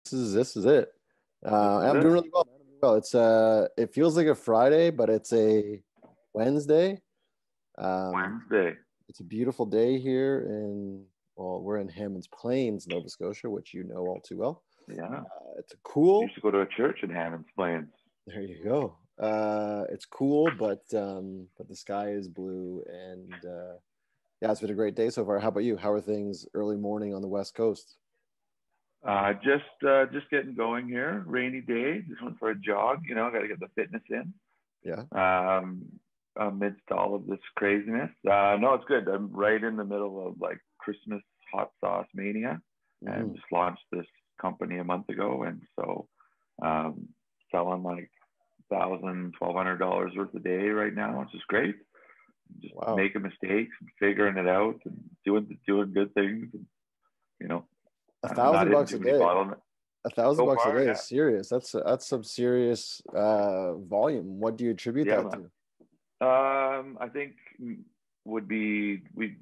This is it. This is I'm it. doing really well, man. I'm doing well. It feels like a Friday, but it's a Wednesday. Um, Wednesday. it's a beautiful day here we're in Hammonds Plains, Nova Scotia, which you know all too well. Yeah. It's a cool. Used to go to a church in Hammond's Plains. There you go. It's cool, but the sky is blue, and yeah, it's been a great day so far. How about you? How are things early morning on the West Coast? Just getting going here. Rainy day. Just went for a jog. Got to get the fitness in. Yeah. Amidst all of this craziness. No, it's good. I'm right in the middle of like Christmas hot sauce mania, and just launched this company a month ago, and so selling like $1,000, $1,200 worth a day right now, which is great. Just Wow. making mistakes and figuring it out and doing good things. And, not hitting $1,000 a too many day. bottlenecks. $1,000 a Far, day yeah. is serious. That's some serious volume. What do you attribute Yeah, that man. to? I think would be we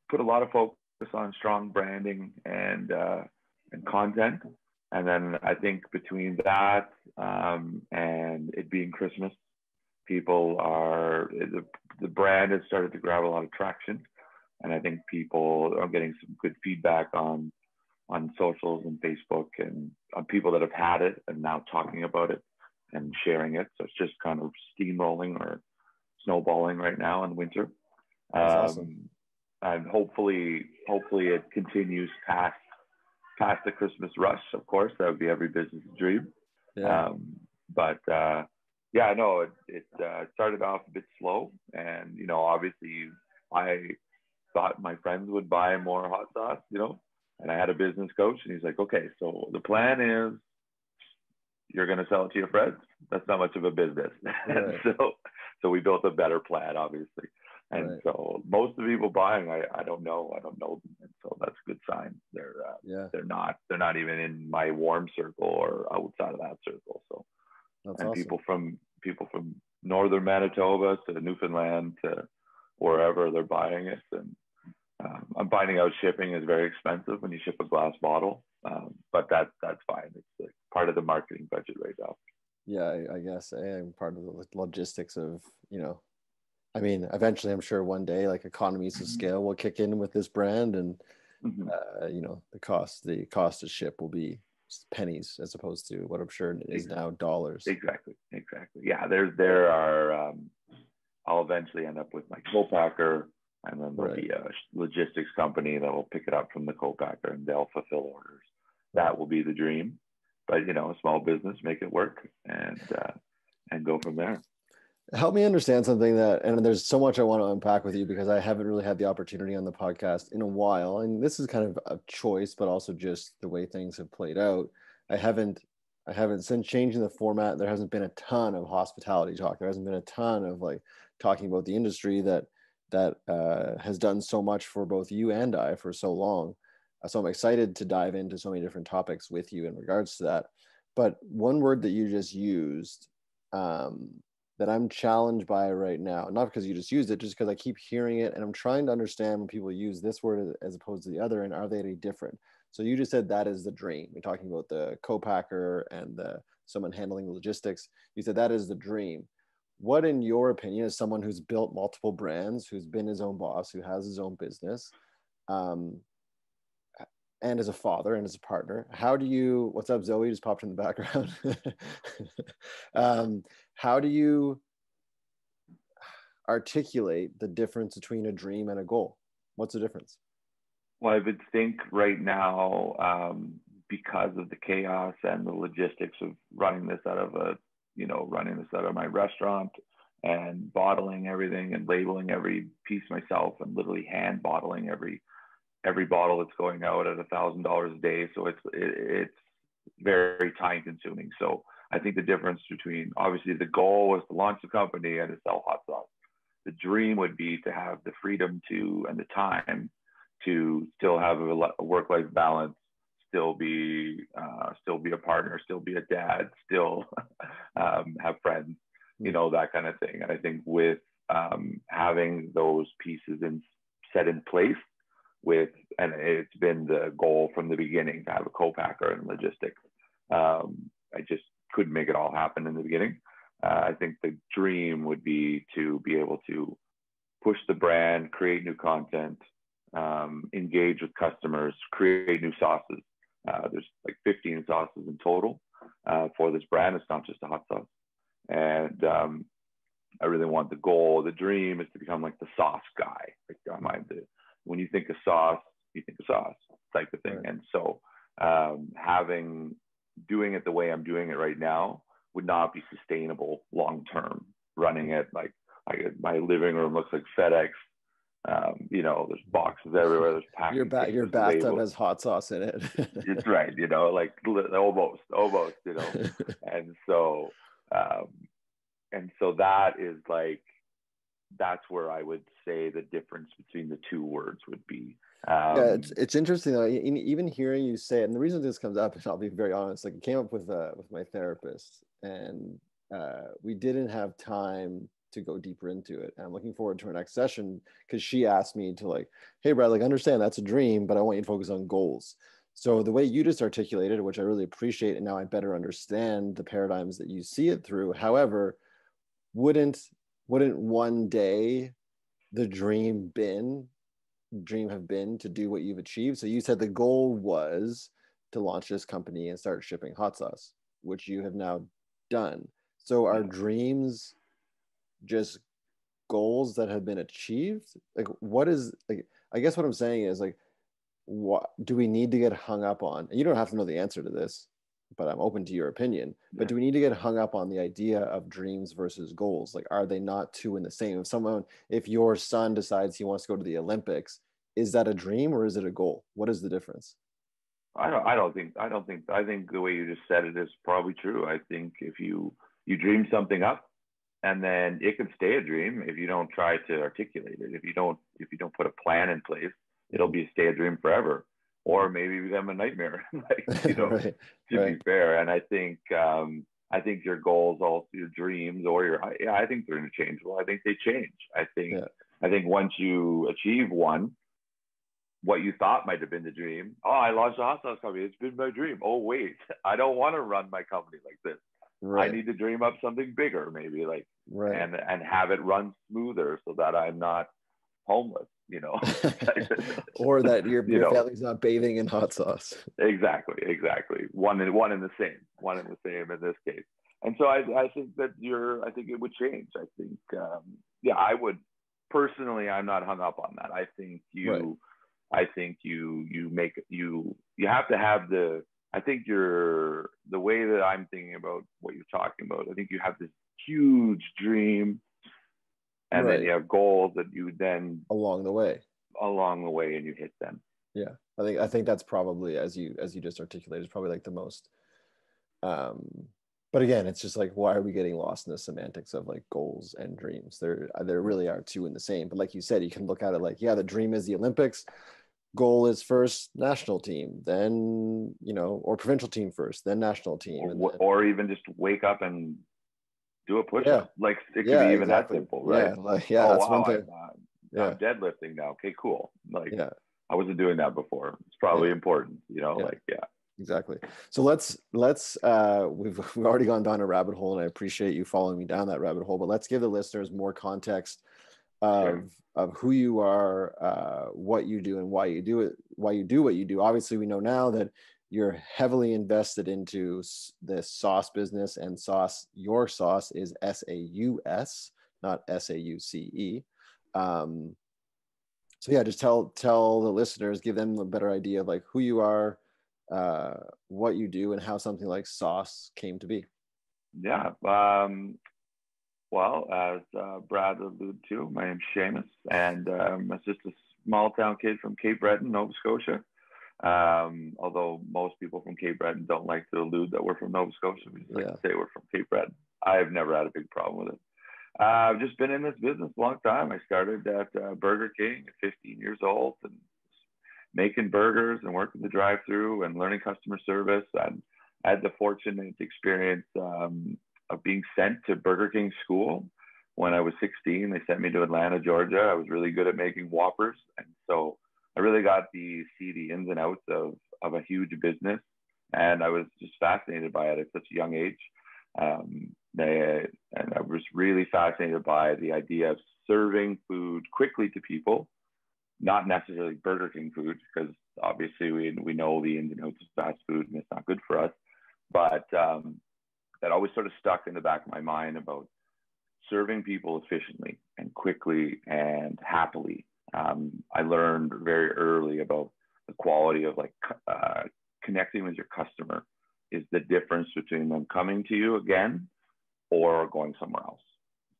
put a lot of focus on strong branding and content, and then I think between that and it being Christmas, the brand has started to grab a lot of traction, and I think people are getting some good feedback on socials and Facebook and on people that have had it and now talking about it and sharing it. So it's just kind of steamrolling or snowballing right now in winter. That's awesome. And hopefully it continues past the Christmas rush. Of course, that would be every business dream. Yeah. Yeah, I know it started off a bit slow, and obviously I thought my friends would buy more hot sauce, and I had a business coach, and he's like, okay, so the plan is you're going to sell it to your friends. That's not much of a business. Right. And so we built a better plan, obviously. And Right. so most of the people buying, I don't know them. And so that's a good sign. Yeah. They're not even in my warm circle or outside of that circle. So, That's and awesome. people from northern Manitoba to Newfoundland to wherever they're buying it. And I'm finding out shipping is very expensive when you ship a glass bottle, but that's fine. It's like part of the marketing budget right now. Yeah, I guess I am part of the logistics of, I mean, eventually I'm sure one day like economies of scale will kick in with this brand, and Mm-hmm. the cost to ship will be pennies as opposed to what I'm sure is now dollars. Exactly. Yeah, there are. I'll eventually end up with my co-packer, and then there'll be a logistics company that will pick it up from the co-packer, and they'll fulfill orders. That will be the dream. But a small business, make it work, and go from there. Help me understand something and there's so much I want to unpack with you because I haven't really had the opportunity on the podcast in a while. And this is kind of a choice, but also just the way things have played out. I haven't since changing the format. There hasn't been a ton of hospitality talk. There hasn't been a ton of like talking about the industry that has done so much for both you and I for so long. So I'm excited to dive into so many different topics with you in regards to that. But one word that you just used, that I'm challenged by right now, not because you just used it, just because I keep hearing it and I'm trying to understand when people use this word as opposed to the other, and are they any different? So you just said that is the dream. You're talking about the co-packer and someone handling the logistics. You said that is the dream. What, in your opinion, as someone who's built multiple brands, who's been his own boss, who has his own business, and as a father and as a partner, how do you, what's up, Zoe just popped in the background. How do you articulate the difference between a dream and a goal? What's the difference? Well, I would think right now, because of the chaos and the logistics of running this out of my restaurant and bottling everything and labeling every piece myself and literally hand bottling every bottle that's going out at $1,000 a day. So it's very time consuming. So I think the difference between, obviously the goal was to launch the company and to sell hot sauce. The dream would be to have the freedom and the time to still have a work-life balance, still be a partner, still be a dad, still have friends, that kind of thing. And I think with having those pieces set in place, and it's been the goal from the beginning to have a co-packer and logistics. I just couldn't make it all happen in the beginning. I think the dream would be to be able to push the brand, create new content, engage with customers, create new sauces. There's like 15 sauces in total for this brand. It's not just a hot sauce. And I really want the dream is to become like the sauce guy. Like when you think of sauce, you think of sauce type of thing. Right. And so doing it the way I'm doing it right now would not be sustainable long term. Running it like my living room looks like FedEx. There's boxes everywhere. There's packing. Your bathtub has hot sauce in it. It's right. Like almost. And so that is like, that's where I would say the difference between the two words would be. It's interesting though. Even hearing you say it, and the reason this comes up, and I'll be very honest, like it came up with my therapist, and we didn't have time to go deeper into it. And I'm looking forward to our next session because she asked me to like, hey Brad, like understand that's a dream, but I want you to focus on goals. So the way you just articulated it, which I really appreciate, and now I better understand the paradigms that you see it through. However, wouldn't one day the dream have been to do what you've achieved? So you said the goal was to launch this company and start shipping hot sauce, which you have now done. So are dreams just goals that have been achieved? Like what is, like, I guess what I'm saying is like, what do we need to get hung up on? And you don't have to know the answer to this, but I'm open to your opinion. But do we need to get hung up on the idea of dreams versus goals? Like, are they not two in the same? If your son decides he wants to go to the Olympics, is that a dream or is it a goal? What is the difference? I think the way you just said it is probably true. I think if you dream something up, and then it can stay a dream if you don't try to articulate it. If you don't put a plan in place, it'll stay a dream forever, or maybe become a nightmare. Right. Be fair. And I think your goals, also your dreams, I think they're interchangeable. I think they change. I think once you achieve one, what you thought might have been the dream. Oh, I launched a hot sauce company. It's been my dream. Oh, wait, I don't want to run my company like this. Right. I need to dream up something bigger, maybe, like, right. and have it run smoother so that I'm not homeless, or that your family's not bathing in hot sauce. Exactly. One in the same in this case. And so I think that I think it would change. I think, I would personally, I'm not hung up on that. I think you have to have I think the way that I'm thinking about what you're talking about, I think you have this huge dream, and then you have goals that you then along the way, and you hit them. Yeah, I think that's probably, as you just articulated, is probably like the most. But again, it's just like, why are we getting lost in the semantics of like goals and dreams? There really are two in the same. But like you said, you can look at it like, the dream is the Olympics. Goal is first national team, then or provincial team first, then national team, or even just wake up and do a push-up. Like it could be even that simple, right? That's one thing. I'm deadlifting now. Okay, cool. Like I wasn't doing that before. It's probably important, Exactly. So let's we've already gone down a rabbit hole, and I appreciate you following me down that rabbit hole. But let's give the listeners more context of who you are, what you do, and why you do it. Why you do what you do. Obviously, we know now that you're heavily invested into this sauce business, and sauce. Your sauce is SAUS, not SAUCE. So just tell the listeners, give them a better idea of like who you are, what you do, and how something like sauce came to be. Well, as Brad alluded to, my name's Seamus, and I'm just a small town kid from Cape Breton, Nova Scotia. Although most people from Cape Breton don't like to allude that we're from Nova Scotia. We just like to say we're from Cape Breton. I've never had a big problem with it. I've just been in this business a long time. I started at Burger King at 15 years old and making burgers and working the drive-through and learning customer service. And I had the fortunate experience of being sent to Burger King school when I was 16. They sent me to Atlanta, Georgia. I was really good at making Whoppers. And so I really got to see the ins and outs of a huge business And I was just fascinated by it at such a young age. And I was really fascinated by the idea of serving food quickly to people, not necessarily Burger King food, because obviously we know the ins and outs of fast food and it's not good for us. But that always sort of stuck in the back of my mind about serving people efficiently and quickly and happily. I learned very early about the quality of like connecting with your customer is the difference between them coming to you again or going somewhere else.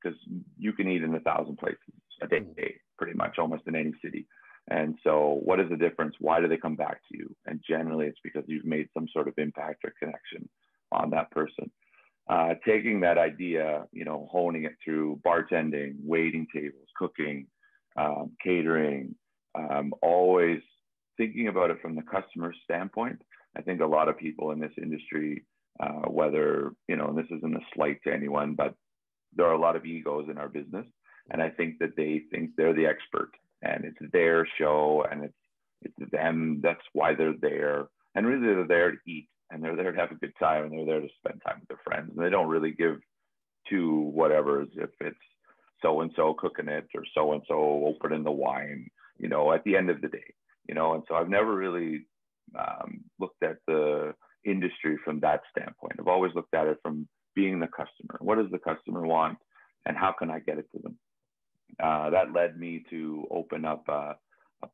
Because you can eat in 1,000 places a day, pretty much almost in any city. And so what is the difference? Why do they come back to you? And generally it's because you've made some sort of impact or connection on that person. Taking that idea, you know, honing it through bartending, waiting tables, cooking, catering, always thinking about it from the customer standpoint. I think a lot of people in this industry, whether, you know, and this isn't a slight to anyone, but there are a lot of egos in our business. And I think that they think they're the expert and it's their show and it's them. That's why they're there. And really they're there to eat and they're there to have a good time and they're there to spend time with their friends. And they don't really give to whatever, if it's so-and-so cooking it or so-and-so opening the wine, you know, at the end of the day, you know. And so I've never really looked at the industry from that standpoint. I've always looked at it from being the customer. What does the customer want and how can I get it to them? That led me to open up a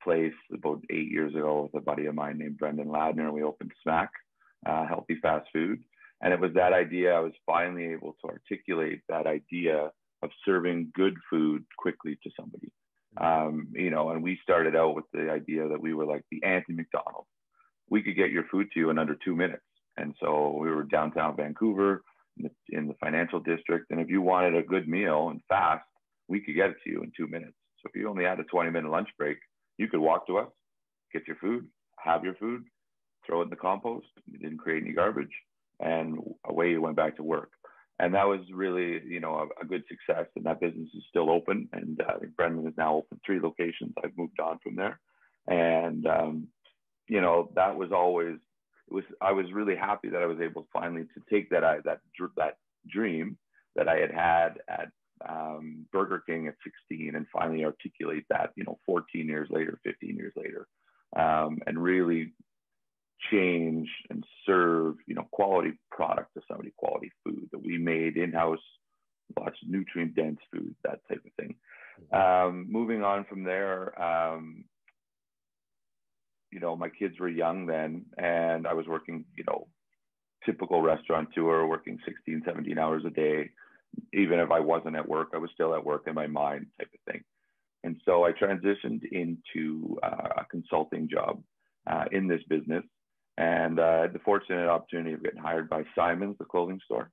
place about 8 years ago with a buddy of mine named Brendan Ladner. We opened Smack, healthy fast food. And it was that idea, I was finally able to articulate that idea of serving good food quickly to somebody. You know, and we started out with the idea that we were like the anti-McDonald's. We could get your food to you in under 2 minutes. And so we were downtown Vancouver in the financial district. And if you wanted a good meal and fast, we could get it to you in 2 minutes. So if you only had a 20-minute lunch break, you could walk to us, get your food, have your food, throw it in the compost. You didn't create any garbage, and away you went back to work. And that was really, you know, a good success. And that business is still open. And I think Brendan is now open 3 locations. I've moved on from there. And, you know, that was always, I was really happy that I was able finally to take that dream that I had at Burger King at 16 and finally articulate that, you know, 14 years later, 15 years later, and really change and serve, you know, quality product to somebody, quality food that we made in-house, lots of nutrient dense food, that type of thing. Moving on from there, you know, my kids were young then and I was working, you know, typical restaurateur, working 16, 17 hours a day. Even if I wasn't at work, I was still at work in my mind, type of thing. And so I transitioned into a consulting job in this business. And I had the fortunate opportunity of getting hired by Simon's, the clothing store,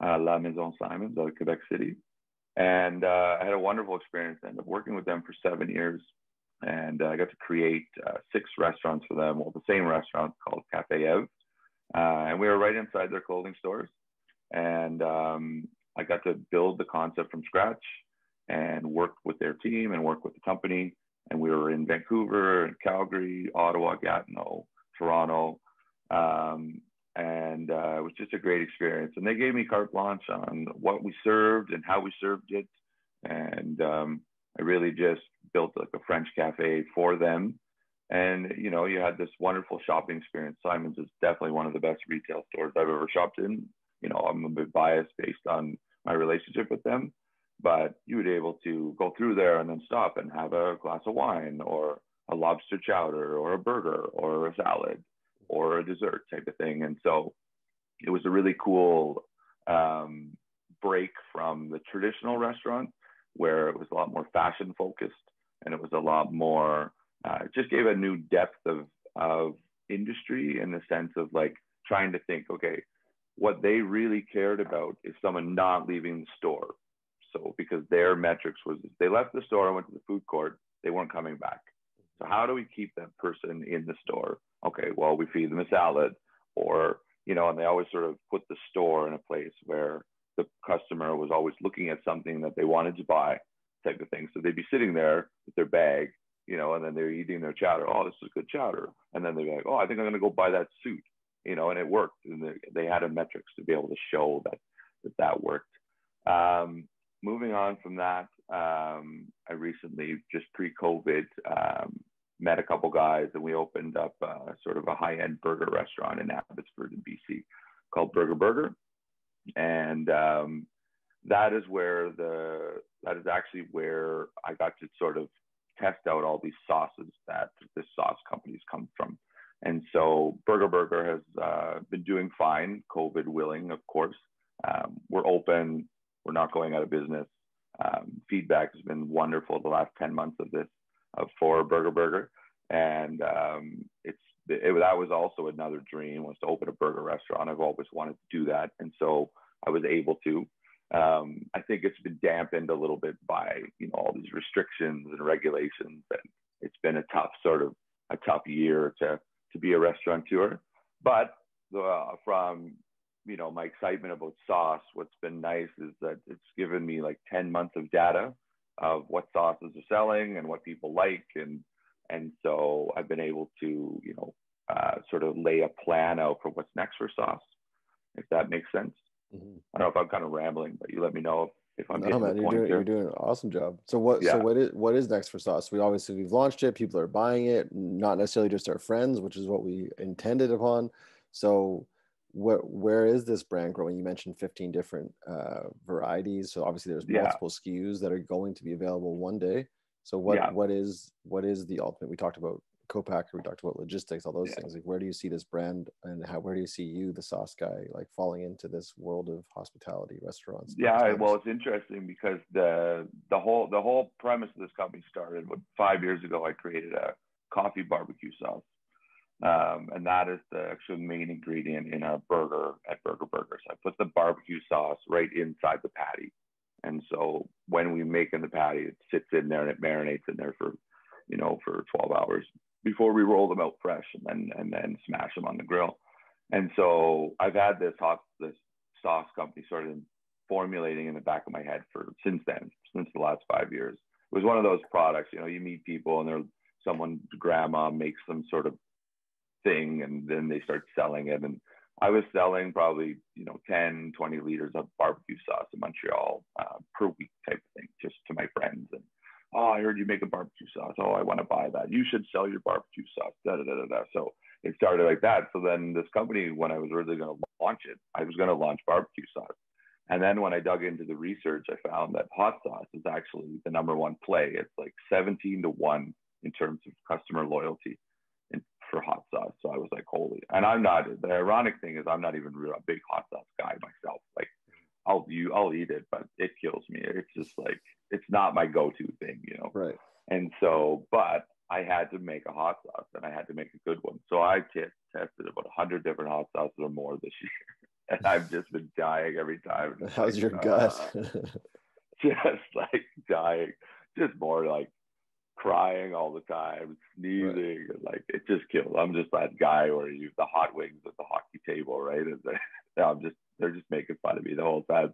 La Maison Simon's out of Quebec City. And I had a wonderful experience. I ended up working with them for 7 years. And I got to create 6 restaurants for them. Well, the same restaurant called Cafe Ev. And we were right inside their clothing stores. And I got to build the concept from scratch and work with their team and work with the company. And we were in Vancouver, Calgary, Ottawa, Gatineau, Toronto. And it was just a great experience. And they gave me carte blanche on what we served and how we served it. And I really just built like a French cafe for them. And, you know, you had this wonderful shopping experience. Simon's is definitely one of the best retail stores I've ever shopped in. You know, I'm a bit biased based on my relationship with them, but you would be able to go through there and then stop and have a glass of wine or a lobster chowder or a burger or a salad or a dessert type of thing. And so it was a really cool break from the traditional restaurant where it was a lot more fashion focused and it was a lot more, it just gave a new depth of industry in the sense of like trying to think, okay, what they really cared about is someone not leaving the store. So because their metrics was if they left the store and went to the food court, they weren't coming back. So how do we keep that person in the store? Okay, well, we feed them a salad or, you know, and they always sort of put the store in a place where the customer was always looking at something that they wanted to buy type of thing. So they'd be sitting there with their bag, you know, and then they're eating their chowder. Oh, this is good chowder. And then they'd be like, oh, I think I'm going to go buy that suit. and it worked. And they had a metrics to be able to show that worked. Moving on from that, I recently, just pre-COVID, met a couple guys, and we opened up sort of a high-end burger restaurant in Abbotsford in BC called Burger. And that is actually where I got to sort of test out all these sauces that the sauce companies come from. And so Burger has been doing fine, COVID willing, of course. We're open. We're not going out of business. Feedback has been wonderful the last 10 months for Burger. And that was also another dream, was to open a burger restaurant. I've always wanted to do that. And so I was able to. I think it's been dampened a little bit by, all these restrictions and regulations. And it's been a tough year to be a restaurateur. But from my excitement about sauce, what's been nice is that it's given me like 10 months of data of what sauces are selling and what people like. And so I've been able to, sort of lay a plan out for what's next for sauce, if that makes sense. Mm-hmm. I don't know if I'm kind of rambling, but you let me know if I'm getting the point. You're doing an awesome job. So what is next for sauce? We've launched it. People are buying it, not necessarily just our friends, which is what we intended upon. So where is this brand growing? You mentioned 15 different varieties. So obviously there's multiple SKUs that are going to be available one day. So what is the ultimate? We talked about co-packer, we talked about logistics, all those things. Like, where do you see this brand, and where do you see you, the sauce guy, like falling into this world of hospitality, restaurants? Yeah, well, it's interesting because the whole premise of this company started 5 years ago. I created a coffee barbecue sauce. And that is the actual main ingredient in a burger at Burger. So I put the barbecue sauce right inside the patty. And so when we make in the patty, it sits in there and it marinates in there for 12 hours before we roll them out fresh and then smash them on the grill. And so I've had this sauce company sort of formulating in the back of my head since the last 5 years. It was one of those products, you meet people and someone's grandma makes some sort of thing and then they start selling it. And I was selling probably 10, 20 liters of barbecue sauce in Montreal per week type of thing, just to my friends. And I heard you make a barbecue sauce. I want to buy that. You should sell your barbecue sauce. So it started like that. So then this company, when I was really going to launch it, I was going to launch barbecue sauce. And then when I dug into the research, I found that hot sauce is actually the number one play. It's like 17-1 in terms of customer loyalty for hot sauce. So I was like, holy, and the ironic thing is I'm not even a big hot sauce guy myself. Like I'll eat it, but it kills me. It's just like, it's not my go-to thing, Right. And so, but I had to make a hot sauce and I had to make a good one. So I tested about 100 different hot sauces or more this year. And I've just been dying every time. How's your gut? Just like dying, just more like crying all the time, sneezing, right. Like it just kills. I'm just that guy where you the hot wings at the hockey table, right? And they're just making fun of me the whole time.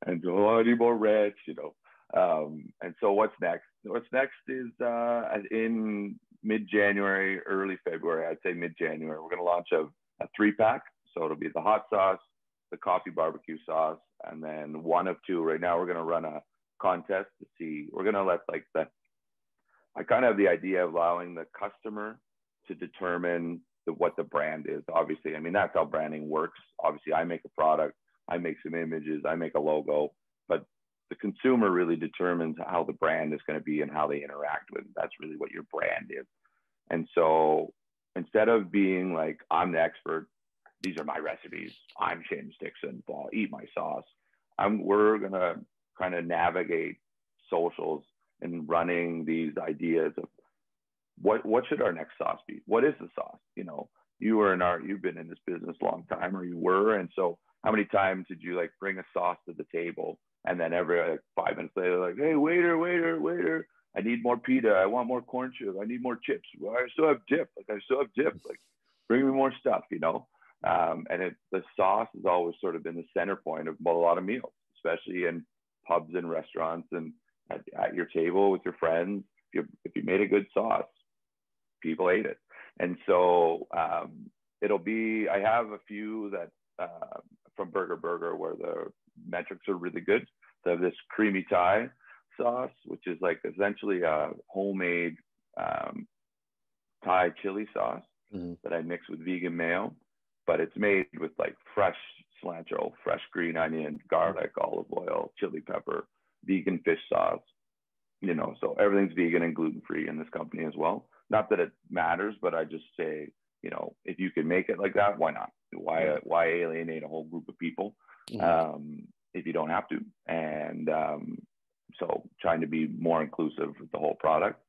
And I need more ranch, And so what's next? What's next is in mid-January, early February, I'd say mid-January, we're going to launch a 3-pack. So it'll be the hot sauce, the coffee barbecue sauce, and then one of two. Right now, we're going to run a contest to see. We're going to let I kind of have the idea of allowing the customer to determine what the brand is. Obviously, I mean, that's how branding works. Obviously, I make a product, I make some images, I make a logo, but the consumer really determines how the brand is going to be and how they interact with it. That's really what your brand is. And so instead of being like, I'm the expert, these are my recipes, I'm Seamus Dixon, I'll eat my sauce, we're going to kind of navigate socials and running these ideas of what should our next sauce be? What is the sauce? You've been in this business a long time, or you were. And so how many times did you like bring a sauce to the table and then every 5 minutes later, like, hey, waiter, I need more pita. I want more corn chips. I need more chips. Well, I still have dip. Like, bring me more stuff, And the sauce has always sort of been the center point of a lot of meals, especially in pubs and restaurants and at your table with your friends. If you made a good sauce, people ate it. And so it'll be, I have a few that from Burger where the metrics are really good. So I have this creamy Thai sauce, which is like essentially a homemade Thai chili sauce that I mix with vegan mayo, but it's made with like fresh cilantro, fresh green onion, garlic, olive oil, chili pepper, vegan fish sauce, you know, so everything's vegan and gluten-free in this company as well. Not that it matters, but I just say, you know, if you can make it like that, why not? Why alienate a whole group of people if you don't have to? And so trying to be more inclusive with the whole product.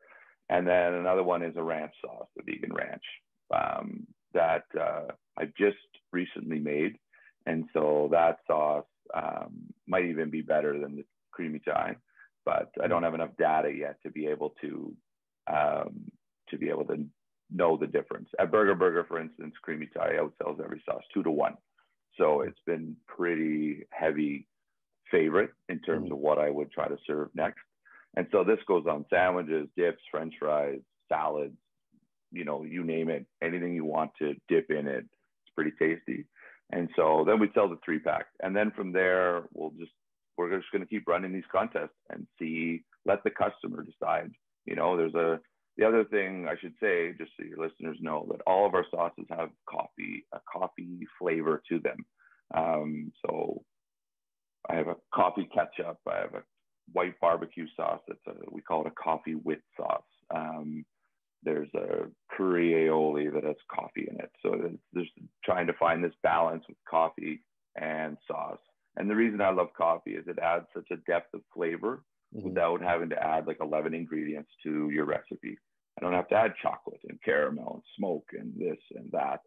And then another one is a ranch sauce, the vegan ranch, that I just recently made. And so that sauce might even be better than the creamy Thai, but I don't have enough data yet to be able to know the difference. At Burger, for instance, creamy Thai outsells every sauce 2-1. So it's been pretty heavy favorite in terms of what I would try to serve next. And so this goes on sandwiches, dips, French fries, salads, you know, you name it, anything you want to dip in it. It's pretty tasty. And so then we sell the 3-pack. And then from there, we're just going to keep running these contests and let the customer decide. You know, the other thing I should say, just so your listeners know, that all of our sauces have a coffee flavor to them. So I have a coffee ketchup. I have a white barbecue sauce. We call it a coffee with sauce. There's a curry aioli that has coffee in it. So there's trying to find this balance with coffee and sauce. And the reason I love coffee is it adds such a depth of flavor without having to add like 11 ingredients to your recipe. I don't have to add chocolate and caramel and smoke and this and that.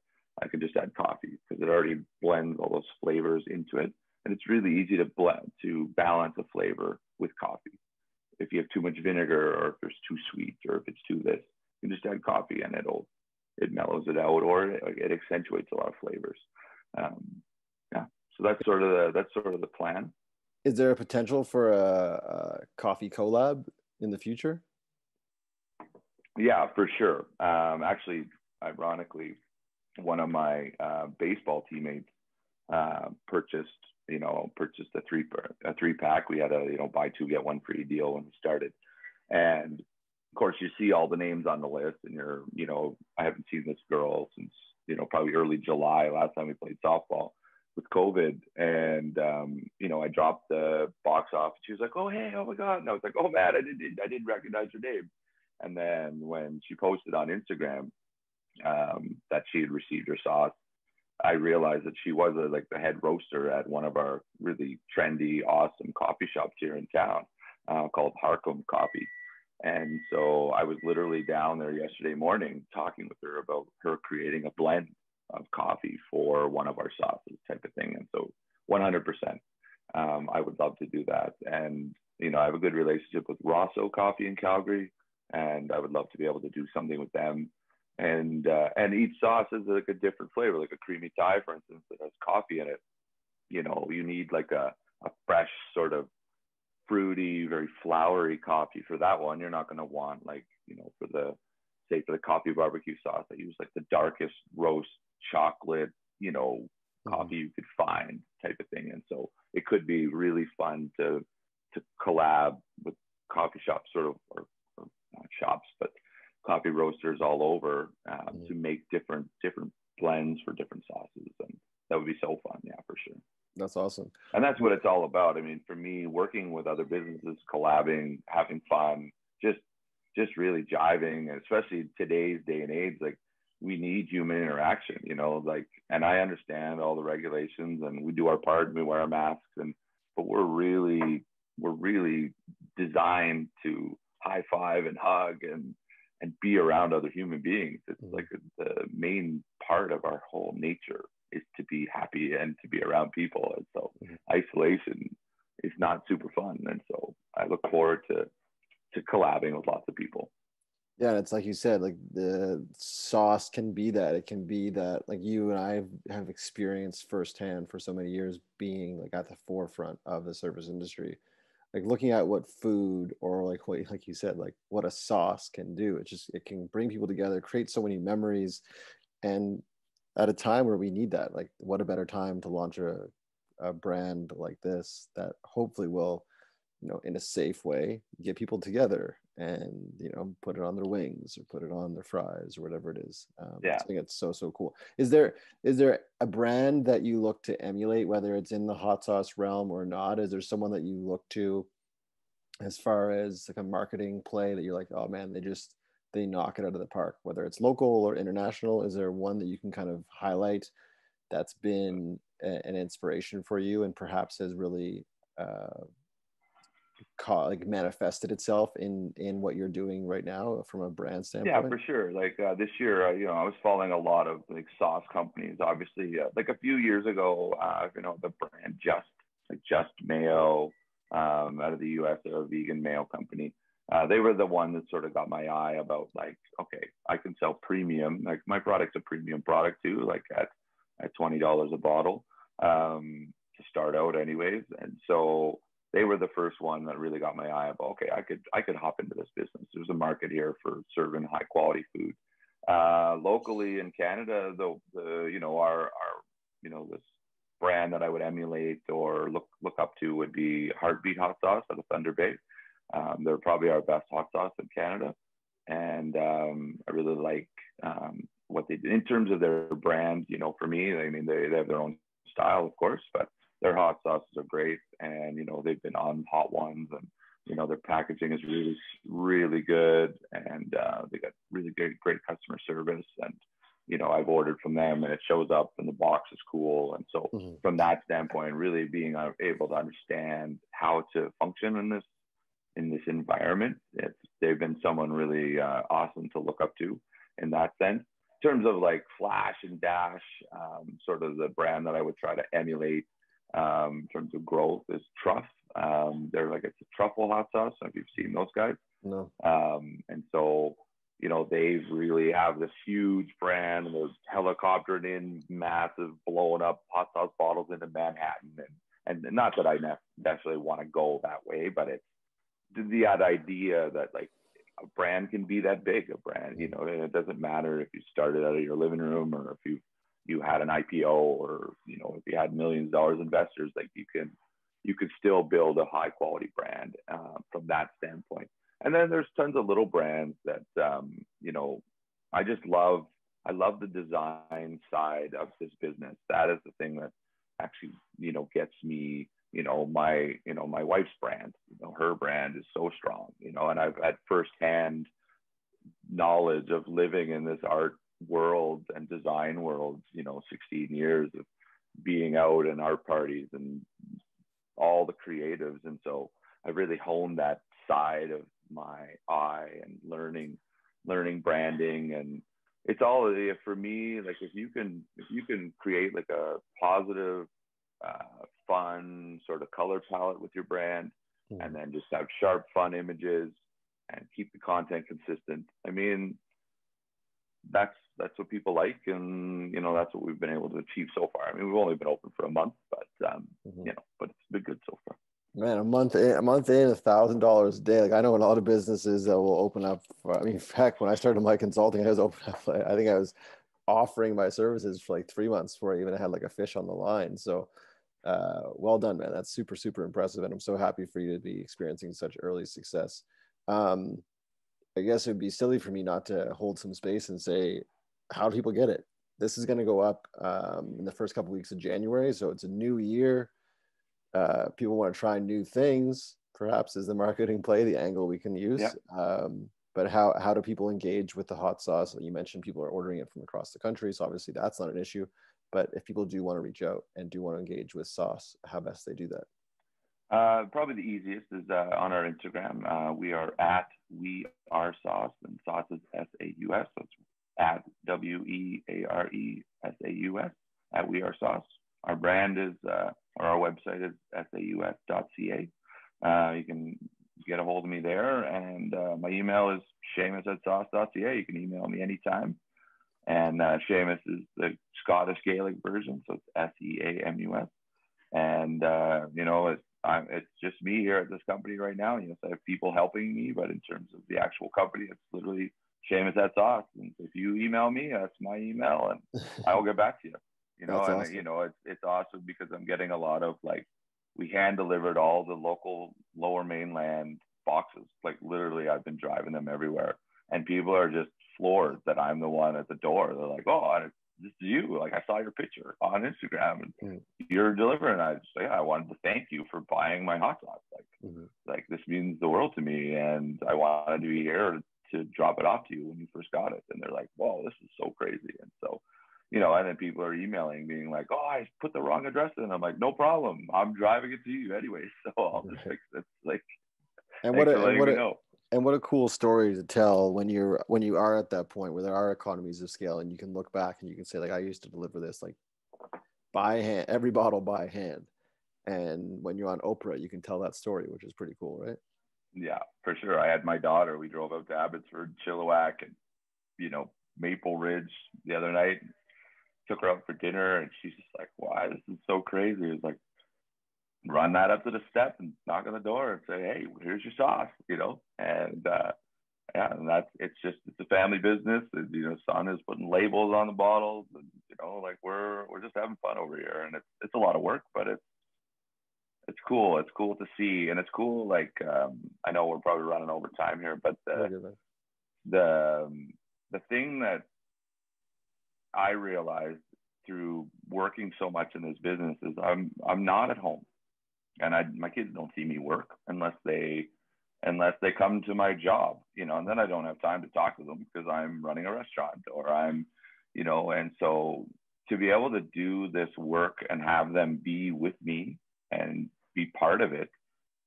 I can just add coffee because it already blends all those flavors into it. And it's really easy to balance a flavor with coffee. If you have too much vinegar, or if it's too sweet, or if it's too this, you can just add coffee and it mellows it out, or it accentuates a lot of flavors. So that's sort of the plan. Is there a potential for a coffee collab in the future? Yeah, for sure. Actually, ironically, one of my baseball teammates purchased a 3-pack. We had a buy 2 get 1 free deal when we started, and of course you see all the names on the list, and I haven't seen this girl since probably early July, last time we played softball with COVID, and I dropped the box off. She was like, "Oh hey, oh my god!" And I was like, "Oh man, I didn't recognize your name." And then when she posted on Instagram that she had received her sauce, I realized that she was the head roaster at one of our really trendy, awesome coffee shops here in town called Harcum Coffee. And so I was literally down there yesterday morning talking with her about her creating a blend of coffee for one of our sauces type of thing. And so 100%, I would love to do that. And, I have a good relationship with Rosso Coffee in Calgary, and I would love to be able to do something with them. And each sauce is like a different flavor, like a creamy Thai, for instance, that has coffee in it. You need like a fresh sort of fruity, very flowery coffee for that one. You're not going to want for the coffee barbecue sauce, I use like the darkest roast chocolate, coffee you could find type of thing. And so it could be really fun to collab with coffee shops or not shops, but coffee roasters all over to make different blends for different sauces. And that would be so fun. Yeah, for sure. That's awesome. And that's what it's all about. I mean, for me, working with other businesses, collabing, having fun, just really jiving, and especially today's day and age, like we need human interaction, and I understand all the regulations and we do our part and we wear our masks, but we're really designed to high five and hug and be around other human beings. It's like the main part of our whole nature is to be happy and to be around people. And so isolation is not super fun. And so I look forward to collabing with lots of people. Yeah, and it's like you said, like the sauce can be that. It can be that, like you and I have experienced firsthand for so many years being like at the forefront of the service industry. Like looking at what food or like you said, like what a sauce can do. It can bring people together, create so many memories. And at a time where we need that. Like, what a better time to launch a brand like this that hopefully will, in a safe way, get people together and, put it on their wings or put it on their fries or whatever it is. Yeah. I think it's so cool. Is there a brand that you look to emulate, whether it's in the hot sauce realm or not? Is there someone that you look to as far as like a marketing play that you're like, oh man, they knock it out of the park, whether it's local or international? Is there one that you can kind of highlight that's been an inspiration for you and perhaps has really like manifested itself in what you're doing right now from a brand standpoint? Yeah, for sure. Like this year, I was following a lot of like sauce companies. Obviously, like a few years ago, the brand Just Mayo, out of the U.S., they're a vegan mayo company. They were the one that sort of got my eye about like, okay, I can sell premium. Like my product's a premium product too, like at $20 a bottle to start out, anyways. And so they were the first one that really got my eye about, okay, I could hop into this business. There's a market here for serving high quality food. Locally in Canada, though, our this brand that I would emulate or look up to would be Heartbeat Hot Sauce out of Thunder Bay. They're probably our best hot sauce in Canada, and I really like what they did in terms of their brand. For me, I mean, they have their own style, of course, but their hot sauces are great, and they've been on Hot Ones, and their packaging is really, really good, and they got really great customer service, and I've ordered from them, and it shows up, and the box is cool, and so from that standpoint, really being able to understand how to function in this environment, they've been someone really awesome to look up to in that sense. In terms of like flash and dash, sort of the brand that I would try to emulate in terms of growth is Truff. It's a truffle hot sauce. Have you seen those guys? No. And so, they really have this huge brand, and they're helicoptered in massive blowing up hot sauce bottles into Manhattan. And not that I necessarily want to go that way, but it's the idea that like a brand can be that big. A brand, it doesn't matter if you started out of your living room or if you had an IPO or if you had millions of dollars investors, like you could still build a high quality brand from that standpoint. And then there's tons of little brands that I just love. I love the design side of this business. That is the thing that actually gets me. My wife's brand, her brand is so strong, and I've had firsthand knowledge of living in this art world and design world, 16 years of being out in art parties and all the creatives. And so I really honed that side of my eye and learning branding. And it's all for me, like if you can create like a positive, fun sort of color palette with your brand, and then just have sharp, fun images and keep the content consistent. I mean, that's what people like, and that's what we've been able to achieve so far. I mean, we've only been open for a month, but but it's been good so far. Man, a month in, $1,000 a day. Like I know a lot of businesses that will open up. In fact, when I started my consulting, I think I was offering my services for like 3 months before I even had like a fish on the line. So well done, man. That's super, super impressive. And I'm so happy for you to be experiencing such early success. I guess it would be silly for me not to hold some space and say, how do people get it? This is going to go up in the first couple of weeks of January. So it's a new year. People want to try new things, perhaps is the marketing play, the angle we can use. Yeah. But how do people engage with the hot sauce? You mentioned people are ordering it from across the country. So obviously that's not an issue. But if people do want to reach out and do want to engage with sauce, how best they do that? Probably the easiest is on our Instagram. We are at We Are Sauce, and sauce is SAUS. So it's at WEARESAUS at We Are Sauce. Our brand is, or our website is saus.ca. You can get a hold of me there, and my email is seamus@sauce.ca. You can email me anytime. And Seamus is the Scottish Gaelic version, so it's SEAMUS. And it's just me here at this company right now. So I have people helping me, but in terms of the actual company, it's literally Seamus at SAUS. And if you email me, that's my email, and I will get back to you. That's And awesome. it's awesome because I'm getting a lot of like, we hand delivered all the local lower mainland boxes. Like literally, I've been driving them everywhere, and people are just floored that I'm the one at the door. They're like, "Oh, this is you. Like I saw your picture on Instagram, and you're delivering." I just like, yeah, I wanted to thank you for buying my hot sauce. Like this means the world to me, and I wanted to be here to drop it off to you when you first got it. And they're like, "Whoa, this is so crazy." And so, and then people are emailing, being like, "Oh, I put the wrong address in." I'm like, "No problem. I'm driving it to you anyway, so I'll just fix it." Like, And thanks for letting me know. And what a cool story to tell when you are at that point where there are economies of scale, and you can look back and you can say, like, I used to deliver this like by hand, every bottle by hand. And when you're on Oprah, you can tell that story, which is pretty cool, right? Yeah, for sure. I had my daughter. We drove out to Abbotsford, Chilliwack, and Maple Ridge the other night. Took her out for dinner, and she's just like, "Wow, this is so crazy." It's like, run that up to the step and knock on the door and say, "Hey, here's your sauce," And yeah, and it's a family business. And, son is putting labels on the bottles, and like we're just having fun over here, and it's a lot of work, but it's cool. It's cool to see, and it's cool. Like I know we're probably running over time here, but the thing that I realized through working so much in this business is I'm not at home, and my kids don't see me work unless they come to my job, and then I don't have time to talk to them because I'm running a restaurant or I'm, and so to be able to do this work and have them be with me and be part of it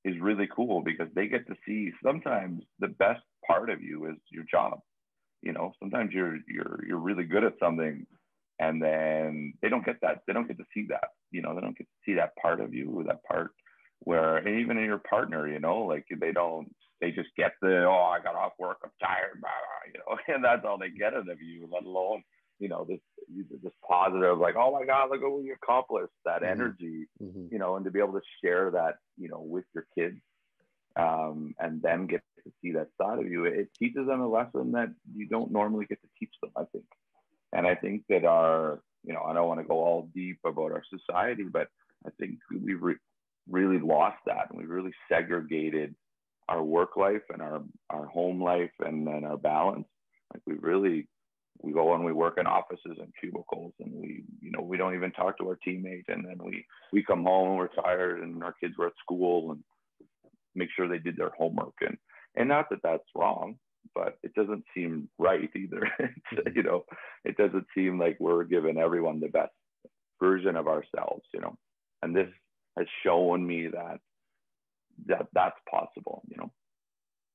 is really cool because they get to see sometimes the best part of you is your job. Sometimes you're really good at something, and then they don't get that. They don't get to see that. They don't get to see that part of you, or that part where, and even in your partner, like they just get I got off work, I'm tired, and that's all they get out of you, let alone, this positive, like, oh my God, look at what you accomplished, that energy, and to be able to share that, with your kids, and then get to see that side of you, it teaches them a lesson that you don't normally get to teach them, I think. And I think that I don't want to go all deep about our society, but I think we've really lost that, and we really segregated our work life and our home life, and then our balance. Like we go and we work in offices and cubicles, and we don't even talk to our teammate, and then we come home and we're tired, and our kids were at school, and make sure they did their homework, and not that that's wrong, but it doesn't seem right either. It doesn't seem like we're giving everyone the best version of ourselves, and this has shown me that's possible.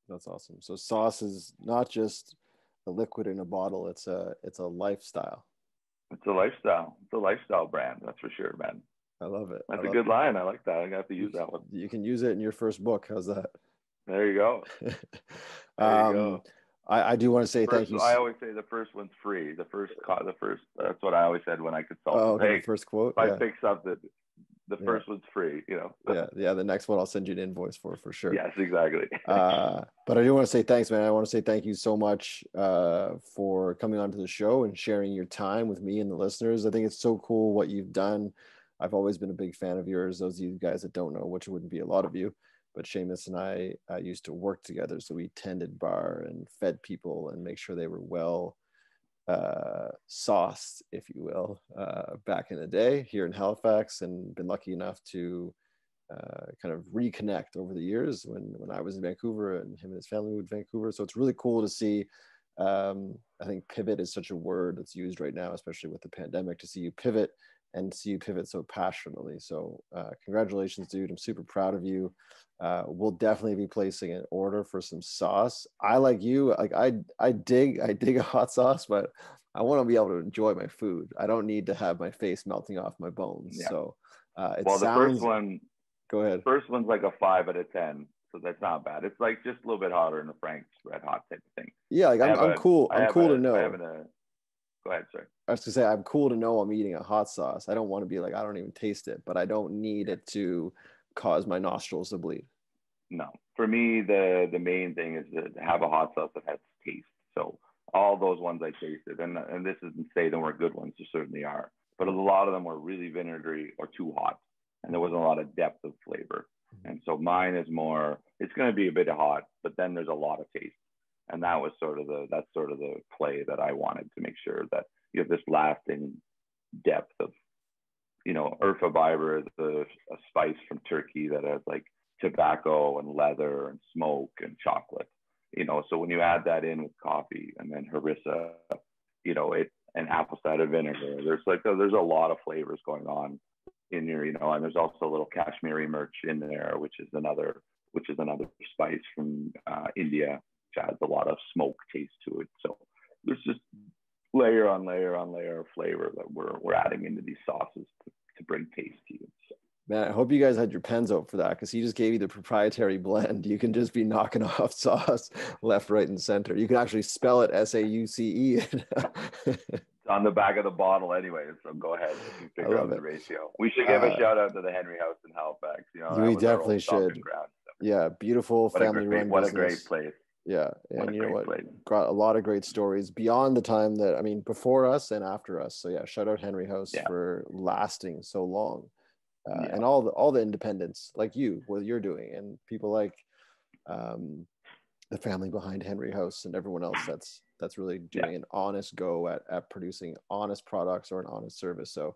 That's awesome. So SAUS is not just a liquid in a bottle, it's a lifestyle. It's a lifestyle. It's a lifestyle brand, that's for sure, man. I love it. That's a good line. I like that. I got to use that one. You can use it in your first book. How's that? There you go. There you go. I do want to say thank you. I always say the first one's free. The first. That's what I always said when I consult. Oh, okay. Hey, the first quote. If I pick something, the first one's free. Yeah. The next one I'll send you an invoice for sure. Yes, exactly. But I do want to say thanks, man. I want to say thank you so much for coming onto the show and sharing your time with me and the listeners. I think it's so cool what you've done. I've always been a big fan of yours. Those of you guys that don't know, which wouldn't be a lot of you, but Seamus and I used to work together. So we tended bar and fed people and make sure they were well sauced, if you will, back in the day here in Halifax, and been lucky enough to kind of reconnect over the years when I was in Vancouver and him and his family moved to Vancouver. So it's really cool to see. I think pivot is such a word that's used right now, especially with the pandemic, to see you pivot and see you pivot so passionately. So congratulations, dude. I'm super proud of you. We'll definitely be placing an order for some sauce. I, like you, like I dig a hot sauce, but I want to be able to enjoy my food. I don't need to have my face melting off my bones. Yeah. So the first one, go ahead. First one's like a 5 out of 10. So that's not bad. It's like just a little bit hotter than the Frank's Red Hot type of thing. Yeah, like I'm cool. I'm cool to know. Go ahead, sorry. I was gonna say I'm cool to know I'm eating a hot sauce. I don't want to be like, I don't even taste it, but I don't need it to cause my nostrils to bleed. No, for me, the main thing is to have a hot sauce that has taste. So all those ones I tasted, and this isn't to say there weren't good ones, there certainly are, but a lot of them were really vinegary or too hot, and there wasn't a lot of depth of flavor. And so mine is more, it's going to be a bit hot, but then there's a lot of taste. And that was that's sort of the play that I wanted to make sure that you have this lasting depth of, you know, Urfa Viber is a spice from Turkey that has like tobacco and leather and smoke and chocolate, you know. So when you add that in with coffee and then harissa, you know, and apple cider vinegar, there's a lot of flavors going on in your, you know, and there's also a little Kashmiri mirch in there, which is another spice from India, which adds a lot of smoke taste to it. So there's just layer on layer on layer of flavor that we're adding into these sauces to bring taste to you. So. Man, I hope you guys had your pens out for that, because he just gave you the proprietary blend. You can just be knocking off sauce left, right, and center. You can actually spell it SAUCE. It's on the back of the bottle anyway, so go ahead and figure out the ratio. We should give a shout out to the Henry House in Halifax. You know, we definitely should. Ground, so. Yeah, beautiful family-run business. What a great place. Yeah, and you know what? Got a lot of great stories beyond the time that, I mean, before us and after us. So yeah, shout out Henry House for lasting so long, and all the independents like you, what you're doing, and people like the family behind Henry House and everyone else that's really doing an honest go at producing honest products or an honest service. So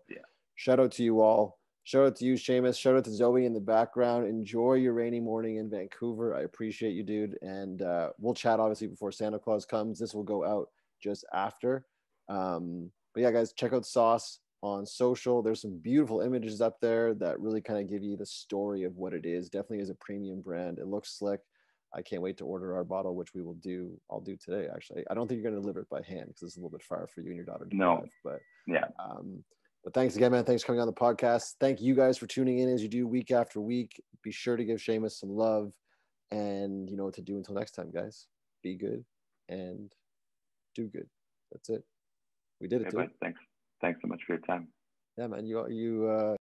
shout out to you all. Shout out to you, Seamus. Shout out to Zoe in the background. Enjoy your rainy morning in Vancouver. I appreciate you, dude. And we'll chat obviously before Santa Claus comes. This will go out just after. But yeah, guys, check out SAUS on social. There's some beautiful images up there that really kind of give you the story of what it is. Definitely is a premium brand. It looks slick. I can't wait to order our bottle, which we will do. I'll do today, actually. I don't think you're going to deliver it by hand because it's a little bit far for you and your daughter to drive. But but thanks again, man. Thanks for coming on the podcast. Thank you guys for tuning in as you do week after week. Be sure to give Seamus some love, and you know what to do. Until next time, guys. Be good and do good. That's it. We did it. Thanks so much for your time. Yeah, man. You